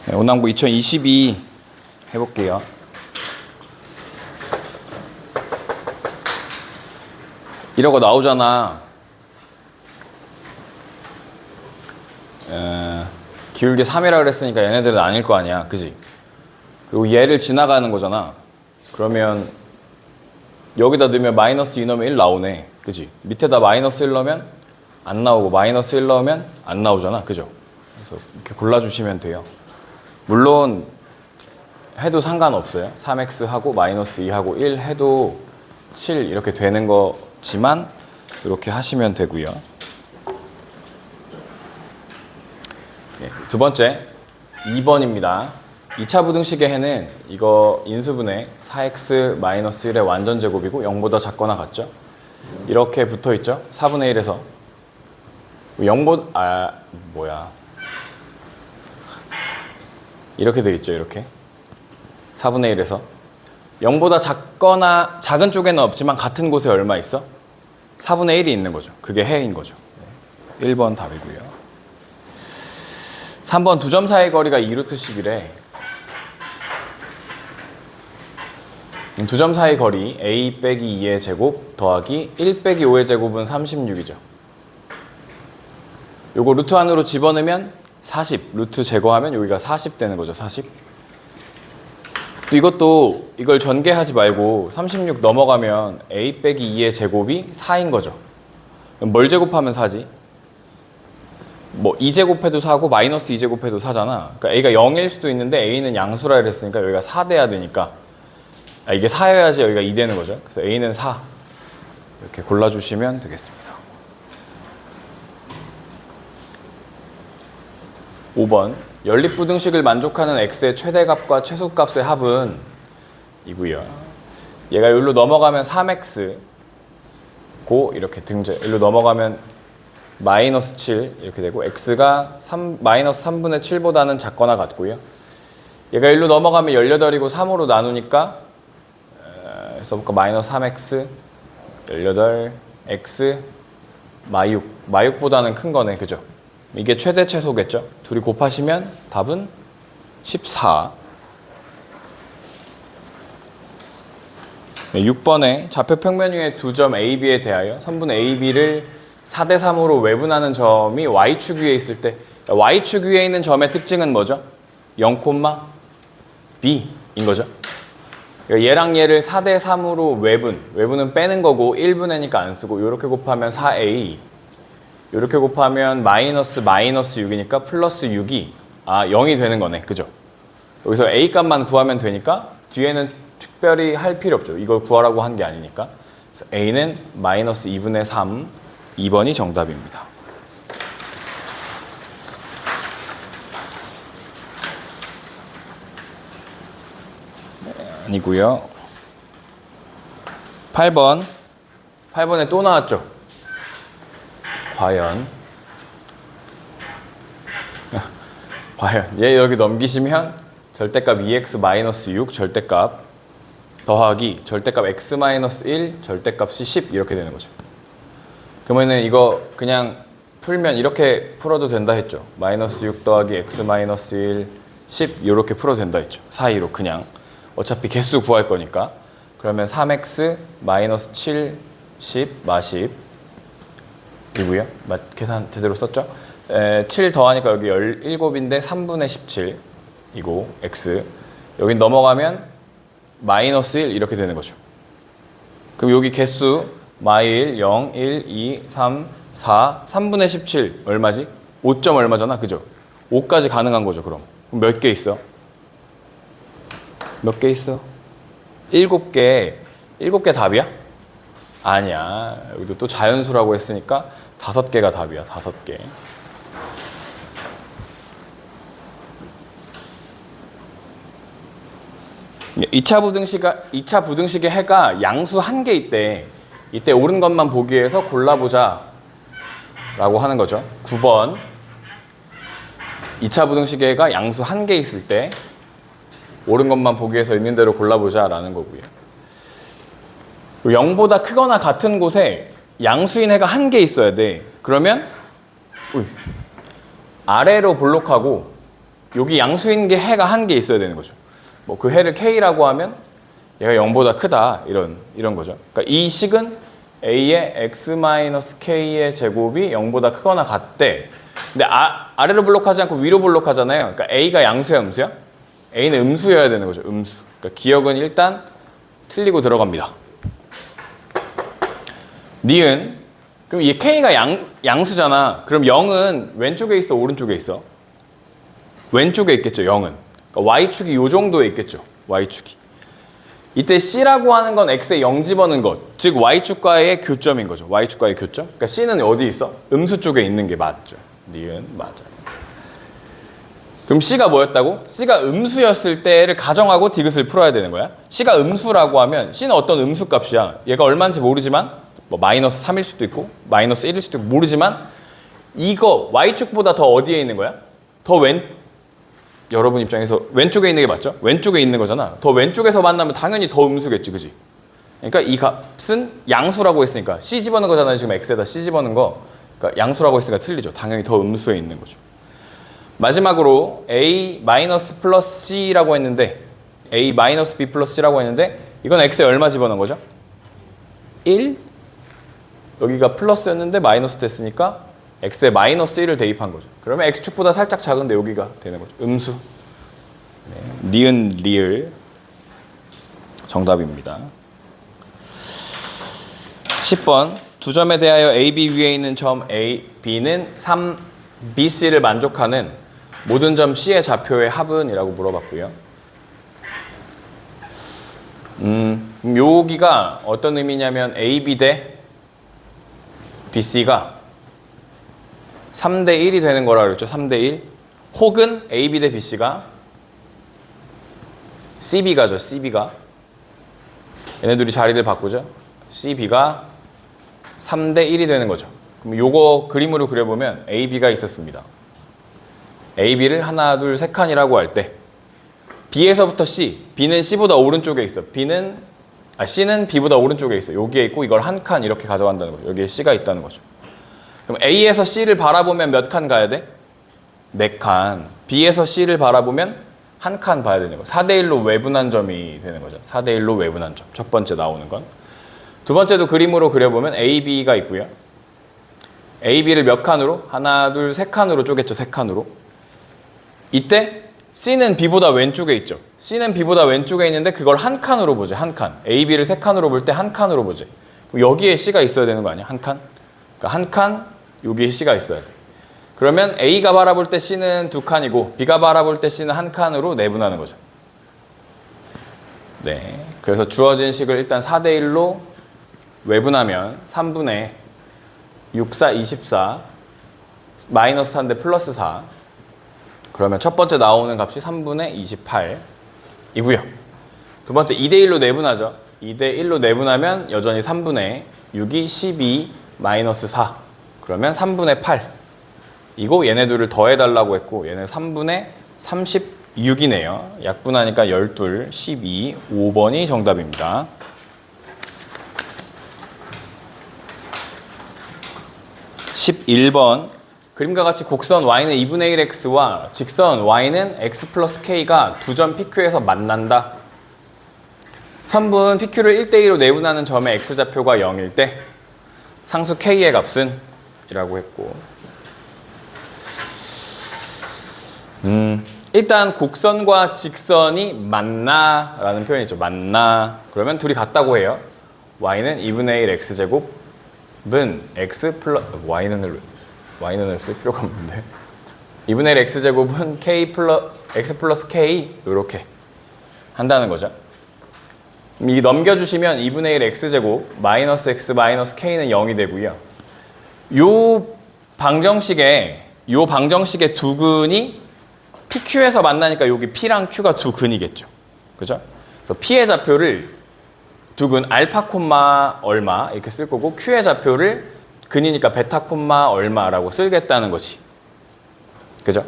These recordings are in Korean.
네, 운항부 2022 해볼게요. 이러고 나오잖아. 기울기 3이라 그랬으니까 얘네들은 아닐 거 아니야. 그지? 그리고 얘를 지나가는 거잖아. 그러면 여기다 넣으면 마이너스 2 넣으면 1 나오네. 그지? 밑에다 마이너스 1 넣으면 안 나오고 마이너스 1 넣으면 안 나오잖아. 그죠? 그래서 이렇게 골라주시면 돼요. 물론 해도 상관없어요. 3x 하고 마이너스 2 하고 1 해도 7 이렇게 되는 거지만 이렇게 하시면 되고요. 네, 두 번째 2번입니다. 2차 부등식의 해는 이거 인수분해 4x 마이너스 1의 완전 제곱이고 0보다 작거나 같죠? 이렇게 붙어 있죠? 4분의 1에서 0보다 이렇게 되어 있죠. 이렇게 4분의 1에서 0보다 작거나 작은 쪽에는 없지만 같은 곳에 얼마 있어? 4분의 1이 있는 거죠. 그게 해인 거죠. 1번 답이고요. 3번 두 점 사이의 거리가 2루트씩이래. 두 점 사이 거리 a 빼기 2의 제곱 더하기 1 빼기 5의 제곱은 36이죠. 요거 루트 안으로 집어넣으면 40, 루트 제거하면 여기가 40 되는 거죠. 40. 또 이것도 이걸 전개하지 말고 36 넘어가면 a 빼기 2의 제곱이 4인 거죠. 그럼 뭘 제곱하면 4지? 뭐 2제곱해도 4고 마이너스 2제곱해도 4잖아. 그러니까 a가 0일 수도 있는데 a는 양수라 그랬으니까 여기가 4 돼야 되니까 이게 4여야지 여기가 2 되는 거죠. 그래서 a는 4 이렇게 골라주시면 되겠습니다. 5번 연립부등식을 만족하는 x의 최대값과 최소값의 합은 이고요. 얘가 여기로 넘어가면 3x 고 이렇게 등재 여기로 넘어가면 마이너스 7 이렇게 되고 x가 마이너스 3분의 7보다는 작거나 같고요. 얘가 여기로 넘어가면 18이고 3으로 나누니까 써볼까? 마이너스 3x 18 x 마육보다는 큰 거네. 그죠? 이게 최대 최소겠죠? 둘이 곱하시면 답은 14. 6번에 좌표 평면위의 두 점 A, B에 대하여 선분 A, B를 4대 3으로 외분하는 점이 Y축 위에 있을 때 Y축 위에 있는 점의 특징은 뭐죠? 0, B인 거죠. 그러니까 얘랑 얘를 4대 3으로 외분은 빼는 거고 1분의니까 안 쓰고 이렇게 곱하면 4A 이렇게 곱하면 마이너스 6이니까 플러스 6이 0이 되는 거네. 그죠? 여기서 A 값만 구하면 되니까 뒤에는 특별히 할 필요 없죠. 이걸 구하라고 한 게 아니니까. 그래서 A는 마이너스 2분의 3, 2번이 정답입니다. 아니고요. 8번에 또 나왔죠. 과연 얘 여기 넘기시면 절대값 2x-6 절대값 더하기 절대값 x-1 절대값이 10 이렇게 되는 거죠. 그러면은 이거 그냥 풀면 이렇게 풀어도 된다 했죠. 마이너스 6 더하기 x-1 10 이렇게 풀어도 된다 했죠. 사이로 그냥 어차피 개수 구할 거니까. 그러면 3x-7 10 마십 이고요. 계산 제대로 썼죠? 7 더하니까 여기 17인데 3분의 17 이고 x 여기 넘어가면 마이너스 1 이렇게 되는 거죠. 그럼 여기 개수 마일 0, 1, 2, 3, 4 3분의 17 얼마지? 5점 얼마잖아. 그죠? 5까지 가능한 거죠. 그럼 몇 개 있어? 몇 개 있어? 7개 7개 답이야? 아니야. 여기도 또 자연수라고 했으니까 5개가 답이야. 5개. 이 2차 부등식의 해가 양수 1개 있대. 이때 옳은 것만 보기 위해서 골라보자 라고 하는 거죠. 9번 2차 부등식의 해가 양수 1개 있을 때 옳은 것만 보기 위해서 있는 대로 골라보자 라는 거고요. 0보다 크거나 같은 곳에 양수인 해가 1개 있어야 돼. 그러면 아래로 볼록하고 여기 양수인 게 해가 한 개 있어야 되는 거죠. 뭐 그 해를 K라고 하면 얘가 0보다 크다 이런 거죠. 그러니까 이 식은 A의 x-k의 제곱이 0보다 크거나 같대. 근데 아래로 블록하지 않고 위로 블록하잖아요. 그러니까 A가 양수야 음수야? A는 음수여야 되는 거죠. 음수. 그러니까 기억은 일단 틀리고 들어갑니다. 니은 그럼 이 K가 양수잖아. 그럼 0은 왼쪽에 있어 오른쪽에 있어? 왼쪽에 있겠죠. 0은. 그러니까 Y축이 요 정도에 있겠죠. Y축이. 이때 C라고 하는 건 X에 0 집어넣은 것. 즉 Y축과의 교점인 거죠. Y축과의 교점. 그러니까 C는 어디 있어? 음수 쪽에 있는 게 맞죠. 니은 맞아. 그럼 C가 뭐였다고? C가 음수였을 때를 가정하고 디귿을 풀어야 되는 거야. C가 음수라고 하면 C는 어떤 음수 값이야. 얘가 얼마인지 모르지만 뭐 마이너스 3일 수도 있고 마이너스 1일 수도 있고 모르지만 이거 Y축보다 더 어디에 있는 거야? 더 여러분 입장에서 왼쪽에 있는 게 맞죠? 왼쪽에 있는 거잖아. 더 왼쪽에서 만나면 당연히 더 음수겠지, 그지? 그러니까 이 값은 양수라고 했으니까 C 집어넣은 거잖아요. 지금 X에다 C 집어넣은 거. 그러니까 양수라고 했으니까 틀리죠. 당연히 더 음수에 있는 거죠. 마지막으로 A 마이너스 플러스 C라고 했는데 A 마이너스 B 플러스 C라고 했는데 이건 X에 얼마 집어넣은 거죠? 1? 여기가 플러스였는데 마이너스 됐으니까 X에 마이너스 1을 대입한 거죠. 그러면 X축보다 살짝 작은데 여기가 되는 거죠. 음수. 네. 니은 리을 정답입니다. 10번 두 점에 대하여 AB 위에 있는 점 A, B는 3, B, C를 만족하는 모든 점 C의 좌표의 합은? 이라고 물어봤고요. 여기가 어떤 의미냐면 AB 대 BC가 3대 1이 되는 거라 그랬죠. 3대 1. 혹은 AB 대 BC가 CB가죠. CB가. 얘네들이 자리를 바꾸죠. CB가 3대 1이 되는 거죠. 그럼 요거 그림으로 그려보면 AB가 있었습니다. AB를 하나, 둘, 세 칸이라고 할 때 B에서부터 C, B는 C보다 오른쪽에 있어. C는 B보다 오른쪽에 있어. 여기에 있고 이걸 한 칸 이렇게 가져간다는 거죠. 여기에 C가 있다는 거죠. 그럼 A에서 C를 바라보면 몇 칸 가야 돼? 4칸. B에서 C를 바라보면 한 칸 봐야 되는 거. 4대 1로 외분한 점이 되는 거죠. 4대 1로 외분한 점. 첫 번째 나오는 건. 두 번째도 그림으로 그려보면 AB가 있고요. AB를 몇 칸으로? 하나, 둘, 세 칸으로 쪼갰죠. 세 칸으로. 이때 C는 B보다 왼쪽에 있죠. C는 B보다 왼쪽에 있는데 그걸 한 칸으로 보지. 한 칸. AB를 세 칸으로 볼 때 한 칸으로 보지. 그럼 여기에 C가 있어야 되는 거 아니야? 한 칸? 그러니까 한 칸, 여기에 C가 있어야 돼. 그러면 A가 바라볼 때 C는 두 칸이고 B가 바라볼 때 C는 한 칸으로 내분하는 거죠. 네. 그래서 주어진 식을 일단 4대 1로 외분하면 3분의 6, 4, 24 마이너스 4인데 플러스 4. 그러면 첫 번째 나오는 값이 3분의 28이고요. 두 번째 2대 1로 내분하죠. 2대 1로 내분하면 여전히 3분의 6이 12 마이너스 4. 그러면 3분의 8. 이거 얘네들을 더해달라고 했고 얘는 3분의 36이네요. 약분하니까 12, 12, 5번이 정답입니다. 11번 그림과 같이 곡선 y는 2분의 1x와 직선 y는 x 플러스 k가 두 점 PQ에서 만난다. 선분 PQ를 1대2로 내분하는 점의 x좌표가 0일 때 상수 k의 값은? 이라고 했고 일단 곡선과 직선이 만나 라는 표현이 있죠. 만나. 그러면 둘이 같다고 해요. y는 2분의 1 x제곱은 x 플러스 y는을 쓸 필요가 없는데 2분의 1 x제곱은 x 플러스 k 이렇게 한다는 거죠. 이 넘겨주시면 2분의 1 x제곱 마이너스 x 마이너스 k는 0이 되고요. 요 방정식의 두 근이 PQ에서 만나니까 여기 P랑 Q가 두 근이겠죠. 그죠? 그래서 P의 좌표를 두 근 알파 콤마 얼마 이렇게 쓸 거고 Q의 좌표를 근이니까 베타 콤마 얼마라고 쓰겠다는 거지. 그죠?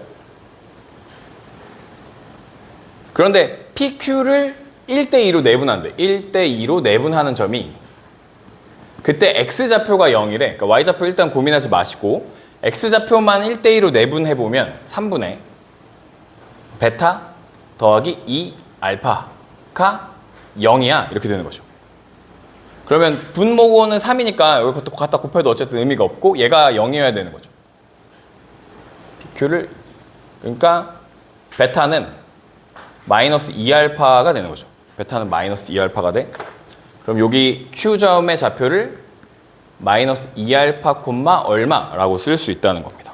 그런데 PQ를 1대2로 내분한대. 1대2로 내분하는 점이 그때 X좌표가 0이래. 그러니까 Y좌표 일단 고민하지 마시고 X좌표만 1대2로 내분해보면 3분의 베타 더하기 2 알파가 0이야. 이렇게 되는 거죠. 그러면 분모고는 3이니까 여기 갖다 곱해도 어쨌든 의미가 없고 얘가 0이어야 되는 거죠. PQ를 그러니까 베타는 마이너스 2알파가 되는 거죠. 베타는 마이너스 2알파가 돼. 그럼 여기 Q점의 좌표를 마이너스 2알파 콤마 얼마라고 쓸 수 있다는 겁니다.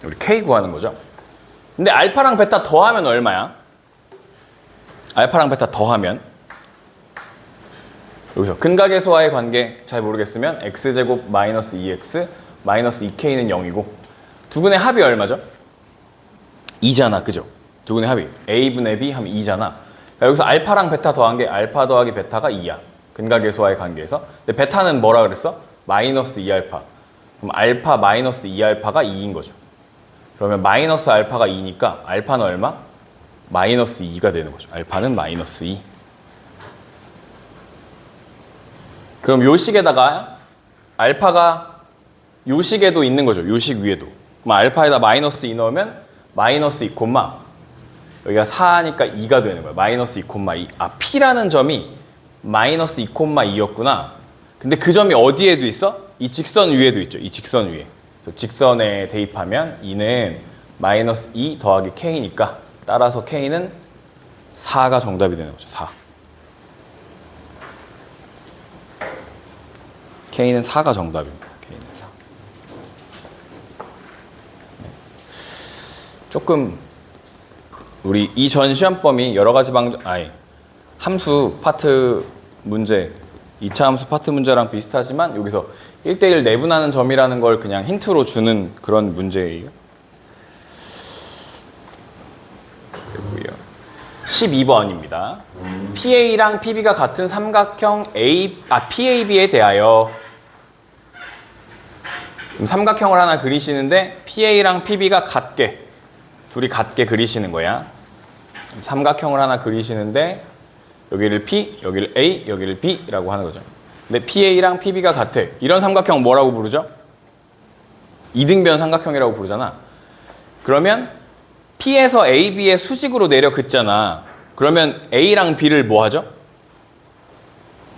우리 K 구하는 거죠. 근데 알파랑 베타 더하면 얼마야? 알파랑 베타 더하면 여기서 근각의수와의 관계 잘 모르겠으면 x제곱 마이너스 2x 마이너스 2k는 0이고 두근의 합이 얼마죠? 2잖아. 그죠? 두근의 합이 a분의 b 하면 2잖아. 여기서 알파랑 베타 더한 게 알파 더하기 베타가 2야. 근각의수와의 관계에서. 근데 베타는 뭐라 그랬어? 마이너스 2알파. 그럼 알파 마이너스 2알파가 2인 거죠. 그러면 마이너스 알파가 2니까 알파는 얼마? 마이너스 2가 되는 거죠. 알파는 마이너스 2. 그럼 요 식에다가 알파가 요 식에도 있는 거죠. 요 식 위에도. 그럼 알파에다 마이너스 2 넣으면 마이너스 2 콤마 여기가 4니까 2가 되는 거예요. 마이너스 2 콤마 2. 아, P라는 점이 마이너스 2 콤마 2였구나. 근데 그 점이 어디에도 있어? 이 직선 위에도 있죠. 이 직선 위에. 그래서 직선에 대입하면 2는 마이너스 2 더하기 K니까 따라서 K는 4가 정답이 되는 거죠. 4. K는 4가 정답입니다. K는 4. 조금 우리 이전 시험범위 여러 가지 함수 파트 문제, 2차 함수 파트 문제랑 비슷하지만 여기서 1대1 내분하는 점이라는 걸 그냥 힌트로 주는 그런 문제예요. 12번입니다. PA랑 PB가 같은 삼각형 PAB에 대하여 삼각형을 하나 그리시는데 PA랑 PB가 같게 둘이 같게 그리시는 거야. 삼각형을 하나 그리시는데 여기를 P, 여기를 A, 여기를 B라고 하는 거죠. 근데 PA랑 PB가 같아. 이런 삼각형 뭐라고 부르죠? 이등변 삼각형이라고 부르잖아. 그러면 P에서 A, B의 수직으로 내려 긋잖아. 그러면 A랑 B를 뭐 하죠?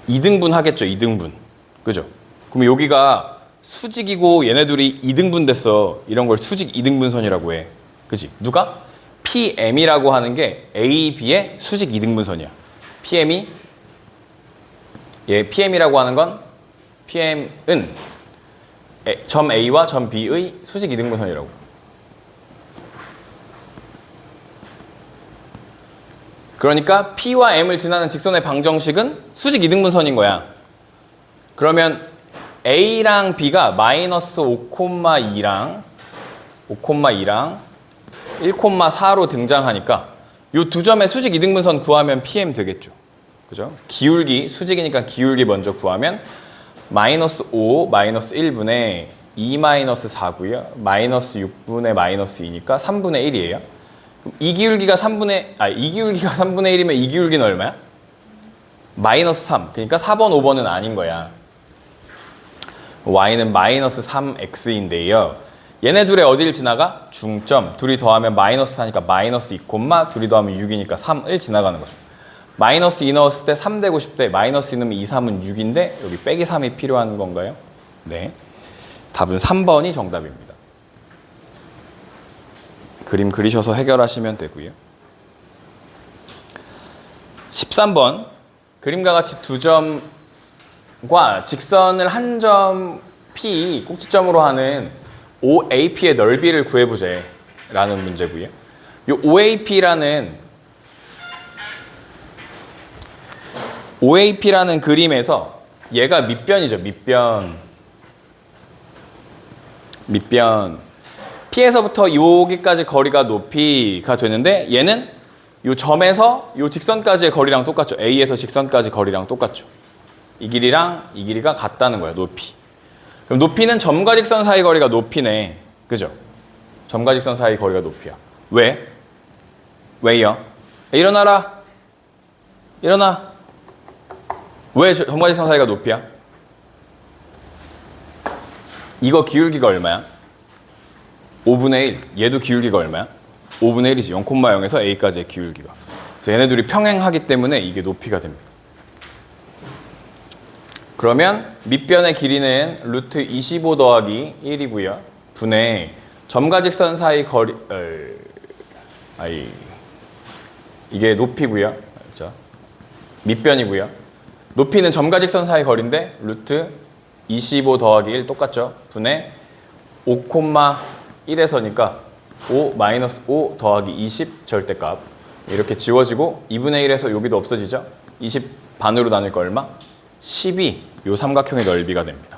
2등분 하겠죠. 2등분. 그죠? 그럼 여기가 수직이고 얘네 둘이 2등분 됐어. 이런 걸 수직 2등분선이라고 해. 그지? 누가? PM이라고 하는 게 A, B의 수직 2등분선이야. PM이 PM이라고 하는 건 PM은 점 A와 점 B의 수직 2등분선이라고. 그러니까 P와 M을 지나는 직선의 방정식은 수직 2등분선인 거야. 그러면 A랑 B가 마이너스 5,2랑 1,4로 등장하니까 이 두 점의 수직 2등분선 구하면 PM 되겠죠. 그죠? 기울기, 수직이니까 기울기 먼저 구하면 마이너스 5, 마이너스 1분의 2 마이너스 4고요. 마이너스 6분의 마이너스 2니까 3분의 1이에요. 이 기울기가 3분의 1이면 이 기울기는 얼마야? 마이너스 3. 그러니까 4번, 5번은 아닌 거야. y는 마이너스 3x인데요. 얘네 둘의 어디를 지나가? 중점. 둘이 더하면 마이너스 4니까 마이너스 2, 둘이 더하면 6이니까 3을 지나가는 거죠. 마이너스 2 넣었을 때 3 되고 싶대. 마이너스 2 넣으면 2, 3은 6인데 여기 빼기 3이 필요한 건가요? 네. 답은 3번이 정답입니다. 그림 그리셔서 해결하시면 되고요. 13번. 그림과 같이 두 점과 직선을 한 점 P, 꼭지점으로 하는 OAP의 넓이를 구해보자 라는 문제고요. 이 OAP라는 그림에서 얘가 밑변이죠. 밑변. P에서부터 여기까지 거리가 높이가 되는데 얘는 이 점에서 이 직선까지의 거리랑 똑같죠. A에서 직선까지 거리랑 똑같죠. 이 길이랑 이 길이가 같다는 거야. 높이. 그럼 높이는 점과 직선 사이 거리가 높이네. 그죠? 점과 직선 사이 거리가 높이야. 왜? 왜요? 일어나라. 일어나. 왜 점과 직선 사이가 높이야? 이거 기울기가 얼마야? 5분의 1. 얘도 기울기가 얼마야? 5분의 1이지. 0,0에서 a까지의 기울기가. 그래서 얘네들이 평행하기 때문에 이게 높이가 됩니다. 그러면 밑변의 길이는 루트 25 더하기 1이고요. 분의 점과 직선 사이 거리 이게 높이고요. 그렇죠? 밑변이고요. 높이는 점과 직선 사이 거리인데 루트 25 더하기 1 똑같죠? 분의 5,1에서니까 5 마이너스 5 더하기 20 절대값 이렇게 지워지고 2분의 1에서 여기도 없어지죠? 20 반으로 나누니까 얼마? 12 요 삼각형의 넓이가 됩니다.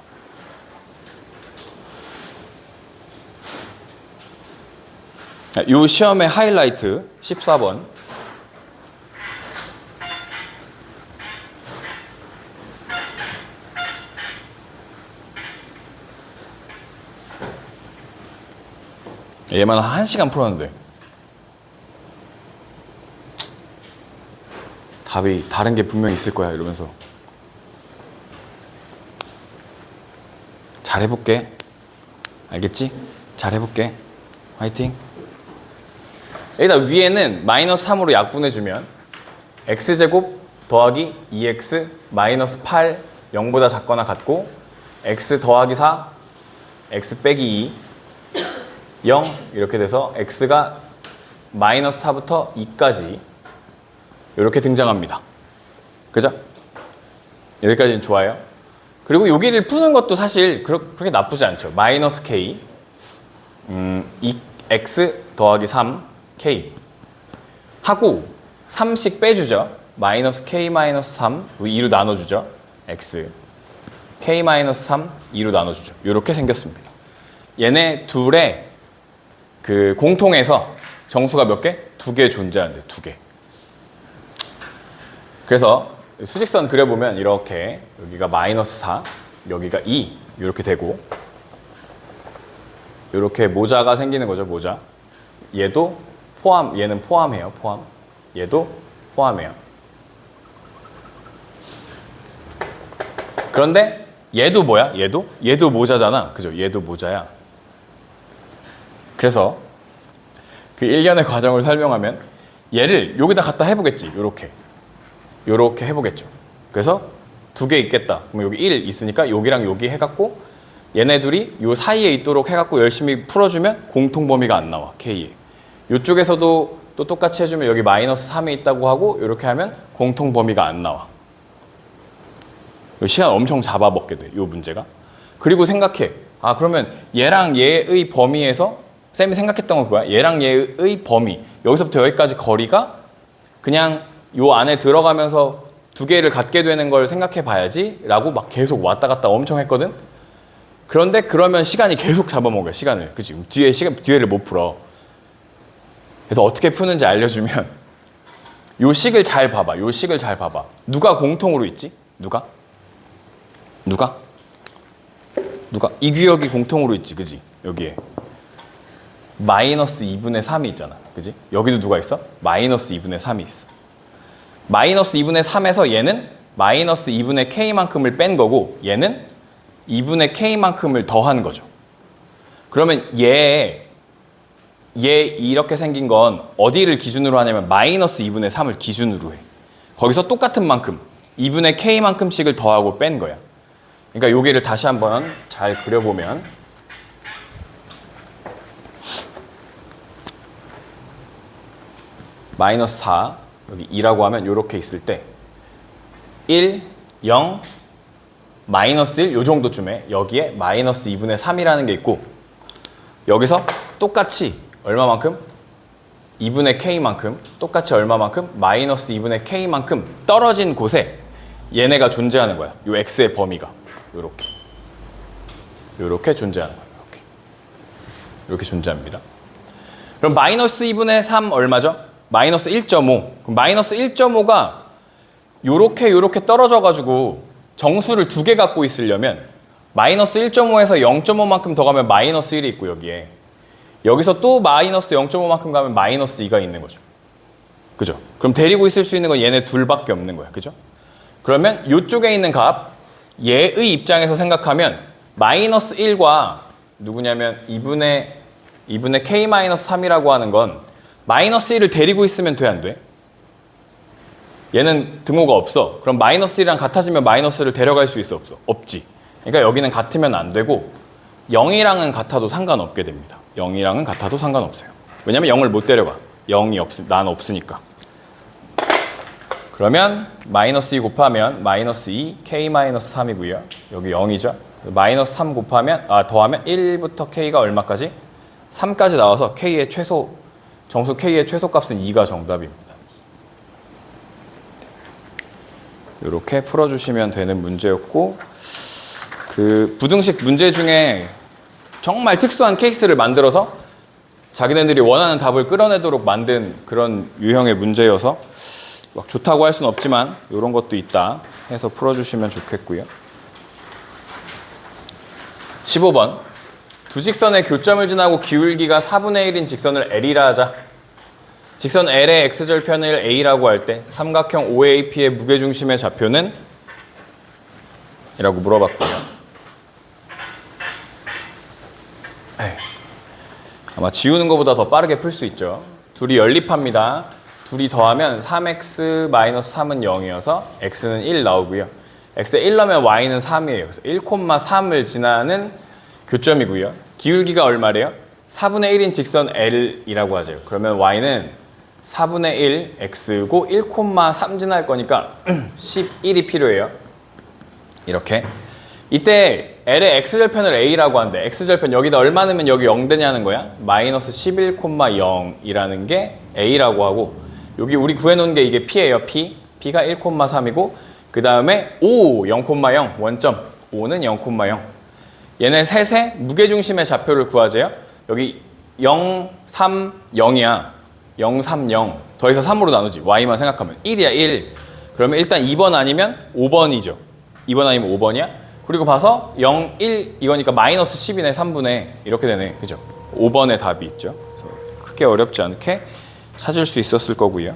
요 시험의 하이라이트 14번 얘만 1시간 풀었는데 답이 다른 게 분명히 있을 거야 이러면서 잘해볼게. 알겠지? 잘해볼게. 화이팅. 일단 위에는 마이너스 3으로 약분해주면 x제곱 더하기 2x 마이너스 8 0보다 작거나 같고 x 더하기 4 x 빼기 2 0 이렇게 돼서 x가 마이너스 4부터 2까지 이렇게 등장합니다. 그죠? 여기까지는 좋아요. 그리고 여기를 푸는 것도 사실 그렇게 나쁘지 않죠. 마이너스 k 2x 더하기 3k 하고 3씩 빼주죠. 마이너스 k 마이너스 3 2로 나눠주죠. x k 마이너스 3 2로 나눠주죠. 이렇게 생겼습니다. 얘네 둘의 그 공통에서 정수가 몇 개? 2개 존재하는데 2개. 그래서 수직선 그려보면 이렇게 여기가 마이너스 4 여기가 2 이렇게 되고 이렇게 모자가 생기는 거죠. 모자. 얘도 포함, 얘는 포함해요. 포함. 얘도 포함해요. 그런데 얘도 뭐야? 얘도 모자잖아. 그죠? 얘도 모자야. 그래서 그 일련의 과정을 설명하면 얘를 여기다 갖다 해보겠지. 요렇게 해보겠죠. 그래서 2개 있겠다. 그럼 여기 1 있으니까 여기랑 여기 해갖고 얘네 둘이 요 사이에 있도록 해갖고 열심히 풀어주면 공통 범위가 안 나와. K에. 요쪽에서도 또 똑같이 해주면 여기 마이너스 3이 있다고 하고 이렇게 하면 공통 범위가 안 나와. 시간 엄청 잡아먹게 돼. 요 문제가. 그리고 생각해. 아 그러면 얘랑 얘의 범위에서 쌤이 생각했던 건 그거야. 얘랑 얘의 범위. 여기서부터 여기까지 거리가 그냥 요 안에 들어가면서 2개를 갖게 되는 걸 생각해 봐야지 라고 막 계속 왔다 갔다 엄청 했거든. 그런데 그러면 시간이 계속 잡아먹어요. 시간을. 그치? 뒤에를 못 풀어. 그래서 어떻게 푸는지 알려주면 요 식을 잘 봐봐. 요 식을 잘 봐봐. 누가 공통으로 있지? 누가? 이 구역이 공통으로 있지. 그지? 여기에 마이너스 2분의 3이 있잖아. 그지? 여기도 누가 있어? 마이너스 2분의 3이 있어. 마이너스 2분의 3에서 얘는 마이너스 2분의 k만큼을 뺀 거고 얘는 2분의 k만큼을 더한 거죠. 그러면 얘 이렇게 생긴 건 어디를 기준으로 하냐면 마이너스 2분의 3을 기준으로 해. 거기서 똑같은 만큼 2분의 k만큼씩을 더하고 뺀 거야. 그러니까 여기를 다시 한번 잘 그려보면 마이너스 4 여기 2라고 하면 이렇게 있을 때 1, 0, 마이너스 1 요 정도쯤에 여기에 마이너스 2분의 3이라는 게 있고 여기서 똑같이 얼마만큼? 2분의 k만큼 똑같이 얼마만큼? 마이너스 2분의 k만큼 떨어진 곳에 얘네가 존재하는 거야. 요 x의 범위가 요렇게 존재하는 거야. 이렇게 존재합니다. 그럼 마이너스 2분의 3 얼마죠? 마이너스 1.5. 그럼 마이너스 1.5가 요렇게 떨어져가지고 정수를 2개 갖고 있으려면 마이너스 1.5에서 0.5만큼 더 가면 마이너스 1이 있고 여기에 여기서 또 마이너스 0.5만큼 가면 마이너스 2가 있는 거죠. 그죠? 그럼 데리고 있을 수 있는 건 얘네 둘밖에 없는 거야. 그죠? 그러면 이쪽에 있는 값, 얘의 입장에서 생각하면 마이너스 1과 누구냐면 2분의 k-3이라고 하는 건 마이너스 1을 데리고 있으면 돼, 안 돼? 얘는 등호가 없어. 그럼 마이너스 1이랑 같아지면 마이너스를 데려갈 수 있어, 없어? 없지. 그러니까 여기는 같으면 안 되고 0이랑은 같아도 상관없게 됩니다. 0이랑은 같아도 상관없어요. 왜냐면 0을 못 데려가. 0이 난 없으니까. 그러면 마이너스 2 곱하면 마이너스 2 k-3이고요. 여기 0이죠. 마이너스 3 곱하면 더하면 1부터 k가 얼마까지? 3까지 나와서 k의 정수 k의 최소값은 2가 정답입니다. 이렇게 풀어주시면 되는 문제였고, 그 부등식 문제 중에 정말 특수한 케이스를 만들어서 자기네들이 원하는 답을 끌어내도록 만든 그런 유형의 문제여서 막 좋다고 할 수는 없지만 이런 것도 있다 해서 풀어주시면 좋겠고요. 15번. 두 직선의 교점을 지나고 기울기가 4분의 1인 직선을 L이라 하자. 직선 L의 x절편을 A라고 할 때 삼각형 OAP의 무게중심의 좌표는? 이라고 물어봤고요. 아마 지우는 것보다 더 빠르게 풀 수 있죠. 둘이 연립합니다. 둘이 더하면 3x-3은 0이어서 x는 1 나오고요. x에 1 넣으면 y는 3이에요. 그래서 1,3을 지나는 교점이고요. 기울기가 얼마래요? 4분의 1인 직선 L이라고 하죠. 그러면 y는 4분의 1 x고 1,3 지날 거니까 11이 필요해요. 이렇게. 이때 L의 x절편을 A라고 하는데 x절편 여기다 얼마 넣으면 여기 0 되냐는 거야. 마이너스 11,0이라는 게 A라고 하고, 여기 우리 구해놓은 게 이게 P예요. P가 1,3이고 그 다음에 0,0 원점 5는 0,0. 얘네 셋의 무게중심의 좌표를 구하재요. 여기 0, 3, 0이야. 0, 3, 0 더해서 3으로 나누지. y만 생각하면 1이야 1. 그러면 일단 2번 아니면 5번이죠. 2번 아니면 5번이야. 그리고 봐서 0, 1 이거니까 마이너스 10이네 3분의 이렇게 되네. 그죠? 5번의 답이 있죠. 그래서 크게 어렵지 않게 찾을 수 있었을 거고요.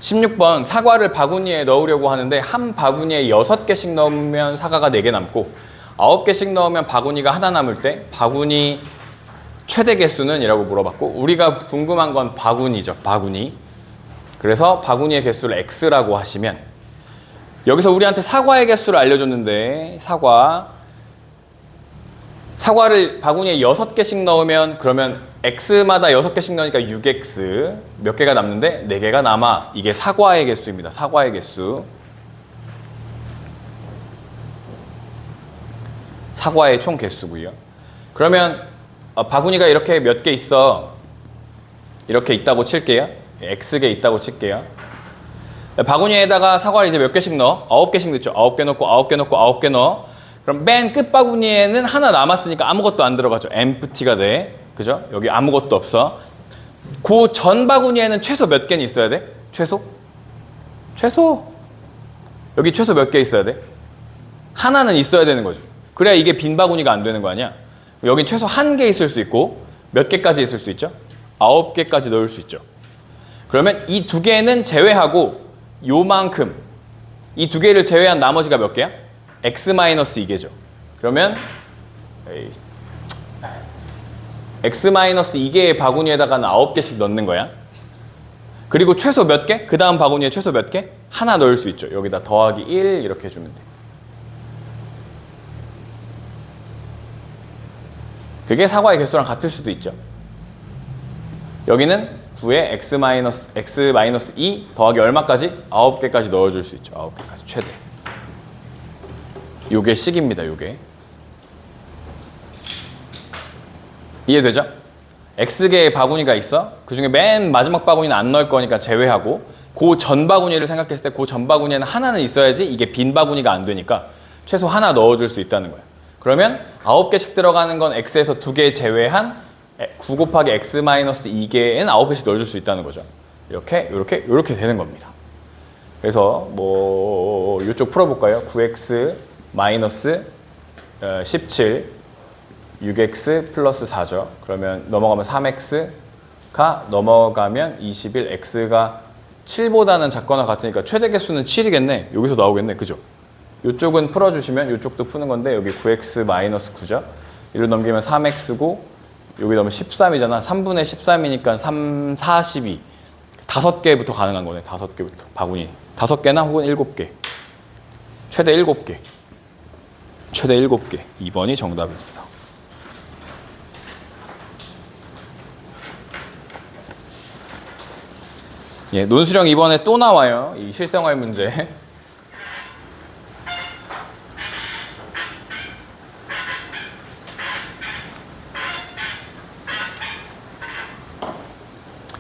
16번. 사과를 바구니에 넣으려고 하는데 한 바구니에 6개씩 넣으면 사과가 4개 남고 9개씩 넣으면 바구니가 하나 남을 때 바구니 최대 개수는? 이라고 물어봤고, 우리가 궁금한 건 바구니죠. 바구니. 그래서 바구니의 개수를 x라고 하시면, 여기서 우리한테 사과의 개수를 알려줬는데 사과를 바구니에 6개씩 넣으면, 그러면 x마다 6개씩 넣으니까 6x 몇 개가 남는데 4개가 남아. 이게 사과의 개수입니다. 사과의 개수. 사과의 총 개수고요. 그러면 바구니가 이렇게 몇 개 있어. 이렇게 있다고 칠게요. x개 있다고 칠게요. 바구니에다가 사과를 이제 몇 개씩 넣어? 9개씩 넣죠. 9개 넣고 9개 넣고 9개 넣어. 그럼 맨 끝 바구니에는 하나 남았으니까 아무것도 안 들어가죠. empty가 돼. 그죠? 여기 아무것도 없어. 그 전 바구니에는 최소 몇 개는 있어야 돼? 최소? 여기 최소 몇 개 있어야 돼? 하나는 있어야 되는 거죠. 그래야 이게 빈 바구니가 안 되는 거 아니야? 여긴 최소 1개 있을 수 있고 몇 개까지 있을 수 있죠? 9개까지 넣을 수 있죠. 그러면 이 2개는 제외하고 요만큼, 이 2개를 제외한 나머지가 몇 개야? x-2개죠. 그러면 x-2개의 바구니에다가는 9개씩 넣는 거야. 그리고 최소 몇 개? 그 다음 바구니에 최소 몇 개? 하나 넣을 수 있죠. 여기다 더하기 1 이렇게 해주면 돼. 그게 사과의 개수랑 같을 수도 있죠. 여기는 9에 x-2 더하기 얼마까지? 9개까지 넣어줄 수 있죠. 9개까지 최대. 요게 식입니다. 요게. 이해되죠? x개의 바구니가 있어. 그 중에 맨 마지막 바구니는 안 넣을 거니까 제외하고, 그 전 바구니를 생각했을 때 그 전 바구니에는 하나는 있어야지 이게 빈 바구니가 안 되니까 최소 하나 넣어줄 수 있다는 거야. 그러면 9개씩 들어가는 건 x에서 2개 제외한 9 곱하기 x-2개엔 9개씩 넣어줄 수 있다는 거죠. 이렇게 되는 겁니다. 그래서 이쪽 풀어볼까요? 9x-17 6x 플러스 4죠. 그러면 넘어가면 3x가 넘어가면 21, x가 7보다는 작거나 같으니까 최대 개수는 7이겠네. 여기서 나오겠네. 그죠? 이쪽은 풀어주시면 이쪽도 푸는 건데 여기 9x 마이너스 9죠. 이로 넘기면 3x고 여기 넣으면 13이잖아. 3분의 13이니까 3, 42. 5개부터 가능한 거네. 5개부터. 바구니. 5개나 혹은 7개. 최대 7개. 최대 7개. 2번이 정답입니다. 예, 논술형 이번에 또 나와요. 이 실생활 문제.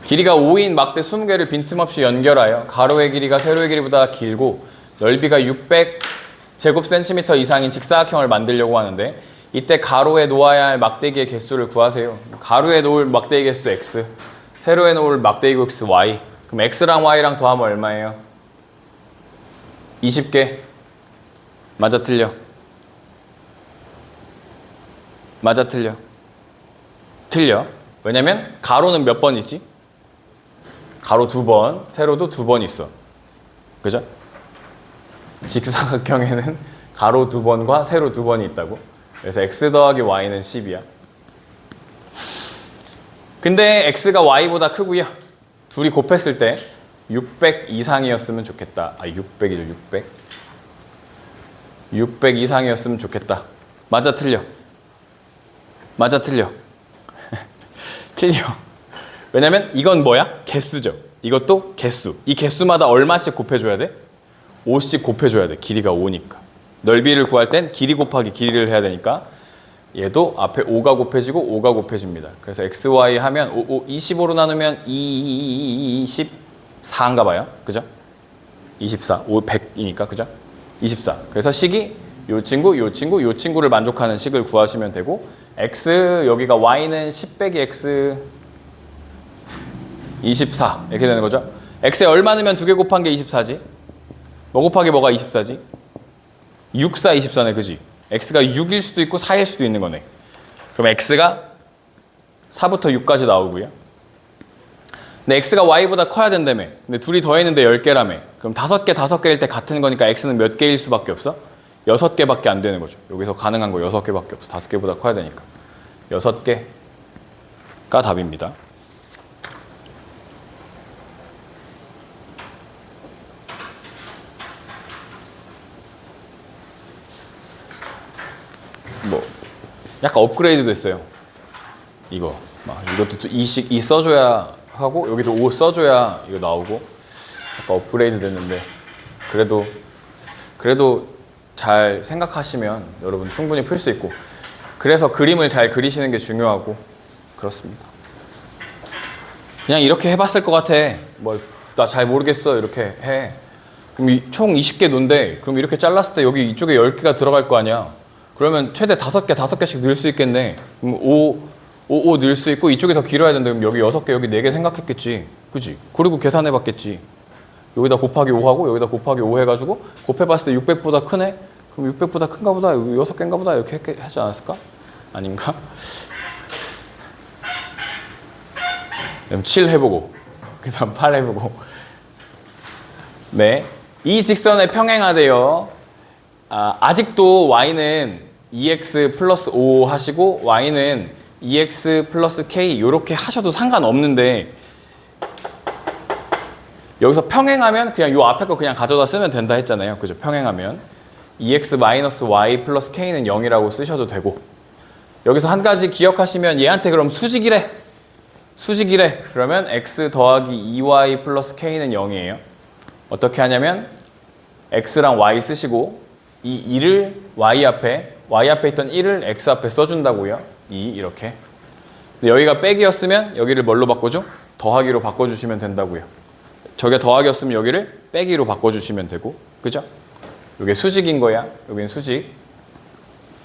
길이가 5인 막대 20개를 빈틈없이 연결하여 가로의 길이가 세로의 길이보다 길고 넓이가 600제곱센티미터 이상인 직사각형을 만들려고 하는데 이때 가로에 놓아야 할 막대기의 개수를 구하세요. 가로에 놓을 막대기 개수 x, 세로에 놓을 막대기 개수 y. 그럼 x랑 y랑 더하면 얼마예요? 20개. 맞아 틀려? 맞아 틀려? 틀려. 왜냐면 가로는 몇 번 있지? 가로 2번, 세로도 2번 있어. 그죠? 직사각형에는 가로 2번과 세로 2번이 있다고. 그래서 x 더하기 y는 10이야. 근데 x가 y보다 크고요. 둘이 곱했을 때 600 이상이었으면 좋겠다. 600이죠, 600. 600 이상이었으면 좋겠다. 맞아 틀려? 맞아 틀려? 틀려. 왜냐면 이건 뭐야? 개수죠. 이것도 개수. 이 개수마다 얼마씩 곱해줘야 돼? 5씩 곱해줘야 돼. 길이가 5니까. 넓이를 구할 땐 길이 곱하기 길이를 해야 되니까 얘도 앞에 5가 곱해지고 5가 곱해집니다. 그래서 x, y 하면 25로 나누면 24인가 봐요. 그죠? 24. 5, 100이니까. 그죠? 24. 그래서 식이 요 친구, 요 친구, 요 친구를 만족하는 식을 구하시면 되고 x, 여기가 y는 10 빼기 x 24 이렇게 되는 거죠. x에 얼마 넣으면 2개 곱한 게 24지? 뭐 곱하기 뭐가 24지? 6, 4, 24네. 그지? x가 6일 수도 있고 4일 수도 있는 거네. 그럼 x가 4부터 6까지 나오고요. 근데 x가 y보다 커야 된다며. 근데 둘이 더했는데 10개라며. 그럼 5개, 5개일 때 같은 거니까 x는 몇 개일 수밖에 없어? 6개밖에 안 되는 거죠. 여기서 가능한 거 6개밖에 없어. 5개보다 커야 되니까. 6개가 답입니다. 뭐 약간 업그레이드 됐어요. 이거 이것도 이 써줘야 하고 여기도 5 써줘야 이거 나오고 약간 업그레이드 됐는데 그래도 잘 생각하시면 여러분 충분히 풀 수 있고 그래서 그림을 잘 그리시는 게 중요하고 그렇습니다. 그냥 이렇게 해봤을 것 같아. 뭐 나 잘 모르겠어 이렇게 해. 그럼 총 20개 논데 그럼 이렇게 잘랐을 때 여기 이쪽에 10개가 들어갈 거 아니야. 그러면 최대 5개씩 넣을 수 있겠네. 그럼 5 넣을 수 있고 이쪽이 더 길어야 된다. 그럼 여기 6개, 여기 4개 생각했겠지. 그지? 그리고 계산해봤겠지. 여기다 곱하기 5하고 여기다 곱하기 5 해가지고 곱해봤을 때 600보다 크네? 그럼 600보다 큰가 보다, 6개인가 보다 이렇게 하지 않았을까? 아닌가? 그럼 7 해보고 그 다음 8 해보고 네, 이 직선에 평행하대요. 아직도 y는 2x 플러스 5 하시고 y는 2x 플러스 k 이렇게 하셔도 상관없는데 여기서 평행하면 그냥 요 앞에 거 그냥 가져다 쓰면 된다 했잖아요. 그죠? 평행하면 2x 마이너스 y 플러스 k는 0이라고 쓰셔도 되고 여기서 한 가지 기억하시면 얘한테 그럼 수직이래. 수직이래. 그러면 x 더하기 2y 플러스 k는 0이에요. 어떻게 하냐면 x랑 y 쓰시고 이 2를 y 앞에 있던 1을 x 앞에 써준다고요. 2 이렇게. 근데 여기가 빼기였으면 여기를 뭘로 바꿔줘? 더하기로 바꿔주시면 된다고요. 저게 더하기였으면 여기를 빼기로 바꿔주시면 되고, 그죠? 이게 수직인 거야. 여기는 수직.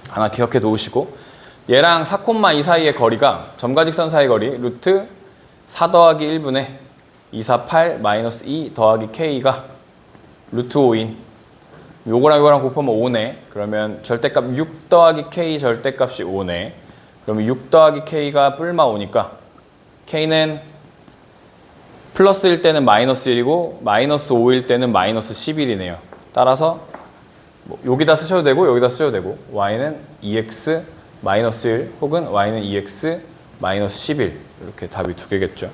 하나 기억해 두시고 얘랑 4,2 사이의 거리가 점과 직선 사이 거리 루트 4 더하기 1분의 248 마이너스 2 더하기 k가 루트 5인 요거랑 요거랑 곱하면 5네. 그러면 절대값 6 더하기 k 절대값이 5네. 그러면 6 더하기 k가 뿔마 5니까 k는 플러스일 때는 마이너스 1이고 마이너스 5일 때는 마이너스 11이네요. 따라서 뭐 여기다 쓰셔도 되고 여기다 쓰셔도 되고 y는 2x 마이너스 1 혹은 y는 2x 마이너스 11 이렇게 답이 두 개겠죠.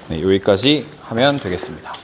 네, 여기까지 하면 되겠습니다.